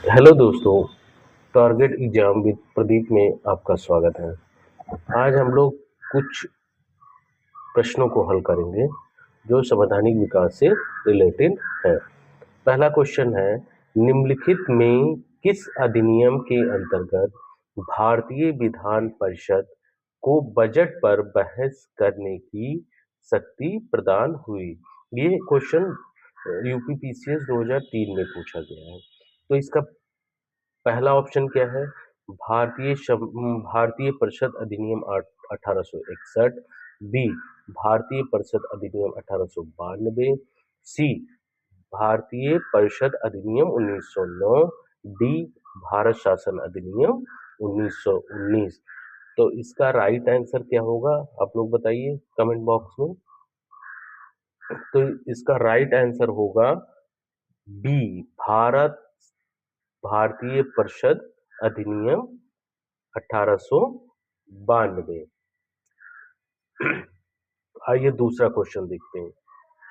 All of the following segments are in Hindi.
हेलो दोस्तों, टारगेट एग्जाम विद प्रदीप में आपका स्वागत है। आज हम लोग कुछ प्रश्नों को हल करेंगे जो संवैधानिक विकास से रिलेटेड है। पहला क्वेश्चन है, निम्नलिखित में किस अधिनियम के अंतर्गत भारतीय विधान परिषद को बजट पर बहस करने की शक्ति प्रदान हुई? ये क्वेश्चन यूपीपीसीएस 2003 में पूछा गया है। तो इसका पहला ऑप्शन क्या है? भारतीय परिषद अधिनियम 1861, बी भारतीय परिषद अधिनियम 1892, सी भारतीय परिषद अधिनियम 1909, डी भारत शासन अधिनियम 1919। तो इसका राइट आंसर क्या होगा, आप लोग बताइए कमेंट बॉक्स में। तो इसका राइट आंसर होगा बी भारतीय परिषद अधिनियम 1892। आइए दूसरा क्वेश्चन देखते हैं।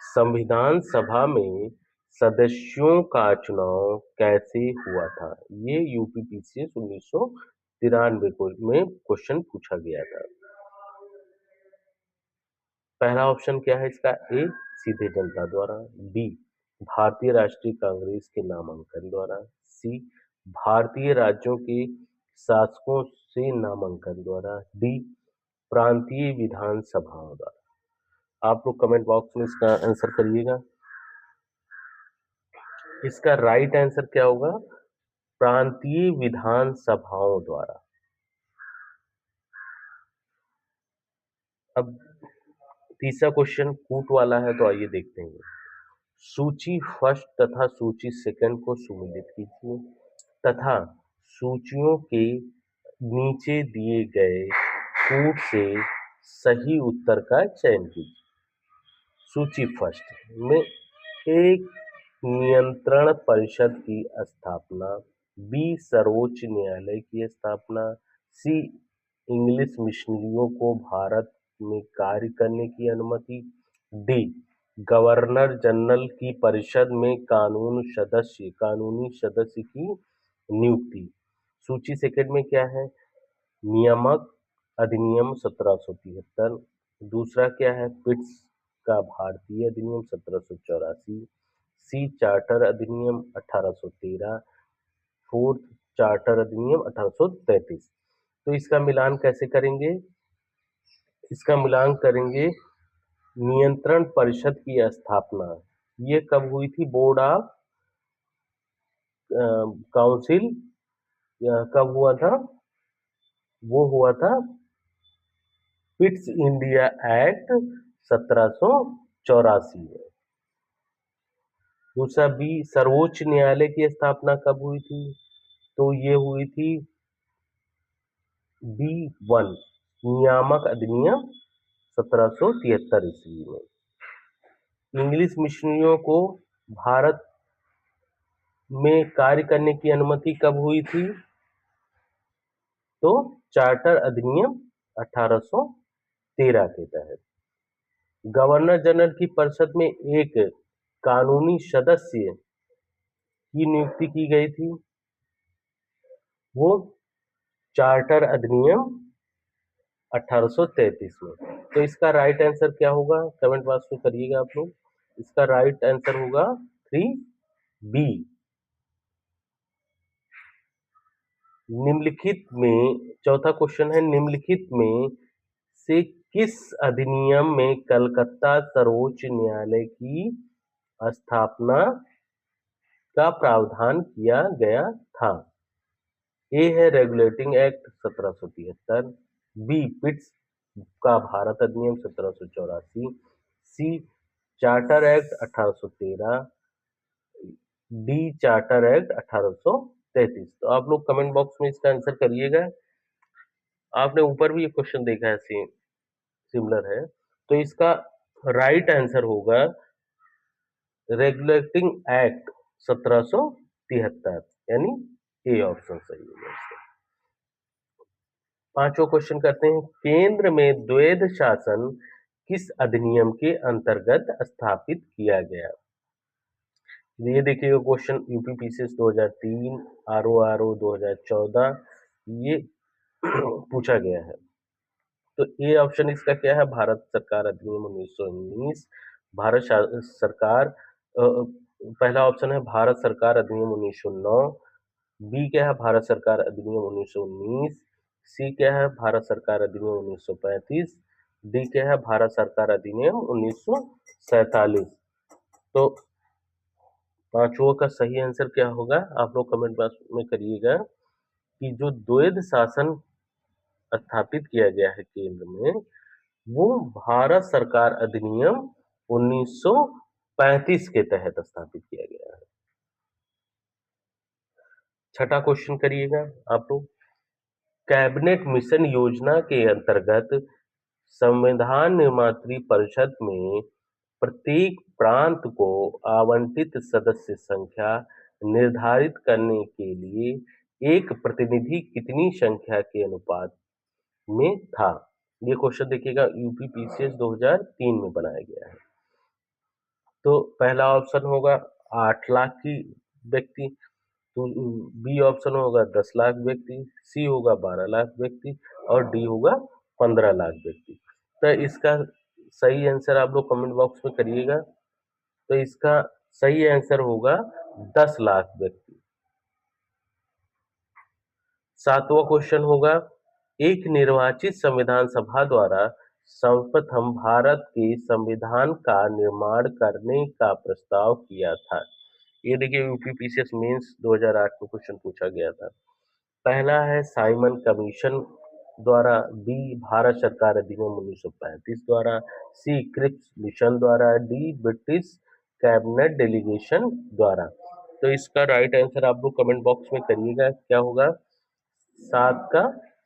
संविधान सभा में सदस्यों का चुनाव कैसे हुआ था? ये यूपीपीसीएस 1993 में क्वेश्चन पूछा गया था। पहला ऑप्शन क्या है इसका? ए सीधे जनता द्वारा, बी भारतीय राष्ट्रीय कांग्रेस के नामांकन द्वारा, सी भारतीय राज्यों के शासकों से नामांकन द्वारा, डी प्रांतीय विधान सभाओं द्वारा। आप लोग कमेंट बॉक्स में इसका आंसर करिएगा। इसका राइट आंसर क्या होगा? प्रांतीय विधान सभाओं द्वारा। अब तीसरा क्वेश्चन कूट वाला है, तो आइए देखते हैं। सूची फर्स्ट तथा सूची सेकंड को सुमेलित कीजिए तथा सूचियों के नीचे दिए गए कूट से सही उत्तर का चयन कीजिए। सूची फर्स्ट में एक नियंत्रण परिषद की स्थापना, बी सर्वोच्च न्यायालय की स्थापना, सी इंग्लिश मिशनरियों को भारत में कार्य करने की अनुमति, डी गवर्नर जनरल की परिषद में कानूनी सदस्य की नियुक्ति। सूची सेकंड में क्या है? नियामक अधिनियम 1773, दूसरा क्या है? पिट्स का भारतीय अधिनियम 1784, सी चार्टर अधिनियम 1813, फोर्थ चार्टर अधिनियम 1833। तो इसका मिलान कैसे करेंगे? इसका मिलान करेंगे। नियंत्रण परिषद की स्थापना ये कब हुई थी? बोर्ड ऑफ काउंसिल कब हुआ था? वो हुआ था पिट्स इंडिया एक्ट 1784 में। दूसरा बी सर्वोच्च न्यायालय की स्थापना कब हुई थी? तो ये हुई थी बी वन नियामक अधिनियम 1773 ईस्वी में। इंग्लिश मिशनरियों को भारत में कार्य करने की अनुमति कब हुई थी? तो चार्टर अधिनियम 1813 के तहत। गवर्नर जनरल की परिषद में एक कानूनी सदस्य की नियुक्ति की गई थी, वो चार्टर अधिनियम 1833 में। तो इसका राइट आंसर क्या होगा? कमेंट बॉक्स में करिएगा आप लोग। इसका राइट आंसर होगा 3B। निम्नलिखित में चौथा क्वेश्चन है, निम्नलिखित में से किस अधिनियम में कलकत्ता सर्वोच्च न्यायालय की स्थापना का प्रावधान किया गया था? ए है रेगुलेटिंग एक्ट 1773, बी पिट्स का भारत अधिनियम 1784, C charter act 1813, D charter act 1833। तो आप लोग कमेंट बॉक्स में इसका आंसर करिएगा। आपने ऊपर भी ये क्वेश्चन देखा है, सेम सिमिलर है। तो इसका राइट आंसर होगा रेगुलेटिंग एक्ट 1773, यानी ए ऑप्शन सही होगा इसका। पांचवा क्वेश्चन करते हैं, केंद्र में द्वैध शासन किस अधिनियम के अंतर्गत स्थापित किया गया? ये देखिएगा क्वेश्चन यूपी पीसीएस 2003, आरओ 2014 ये पूछा गया है। तो ए ऑप्शन इसका क्या है, भारत सरकार अधिनियम 1919। सरकार पहला ऑप्शन है भारत सरकार अधिनियम 1909। बी क्या है, भारत सरकार अधिनियम 1919। सी क्या है, भारत सरकार अधिनियम 1935। डी क्या है, भारत सरकार अधिनियम 1947। तो पांचों का सही आंसर क्या होगा, आप लोग कमेंट बॉक्स में करिएगा कि जो द्वैध शासन स्थापित किया गया है केंद्र में, वो भारत सरकार अधिनियम 1935 के तहत स्थापित किया गया है। छठा क्वेश्चन करिएगा आप लोग, कैबिनेट मिशन योजना के अंतर्गत संविधान निर्मात्री परिषद में प्रत्येक प्रांत को आवंटित सदस्य संख्या निर्धारित करने के लिए एक प्रतिनिधि कितनी संख्या के अनुपात में था। ये क्वेश्चन देखिएगा यूपी पीसीएस 2003 में बनाया गया है। तो पहला ऑप्शन होगा 8 लाख की व्यक्ति, तो बी ऑप्शन होगा 10 लाख व्यक्ति, सी होगा 12 लाख व्यक्ति और डी होगा 15 लाख व्यक्ति। तो इसका सही आंसर आप लोग कमेंट बॉक्स में करिएगा। तो इसका सही आंसर होगा 10 लाख व्यक्ति। सातवां क्वेश्चन होगा, एक निर्वाचित संविधान सभा द्वारा सर्वप्रथम भारत के संविधान का निर्माण करने का प्रस्ताव किया था। ये देखिए यूपी पीसीएस मेंस 2008 में क्वेश्चन पूछा गया था। पहला है साइमन कमीशन द्वारा, बी भारत सरकार अधिनियम 1935 द्वारा, सी क्रिप्स मिशन द्वारा, डी ब्रिटिश कैबिनेट डेलीगेशन द्वारा। तो इसका राइट आंसर आप लोग कमेंट बॉक्स में करिएगा, क्या होगा, 7 का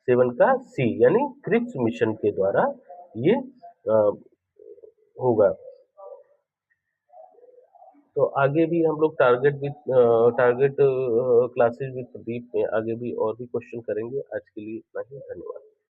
सी यानी क्रिप्स मिशन के द्वारा ये होगा। तो आगे भी हम लोग टारगेट क्लासेस विद प्रदीप में आगे भी और भी क्वेश्चन करेंगे। आज के लिए इतना ही, धन्यवाद।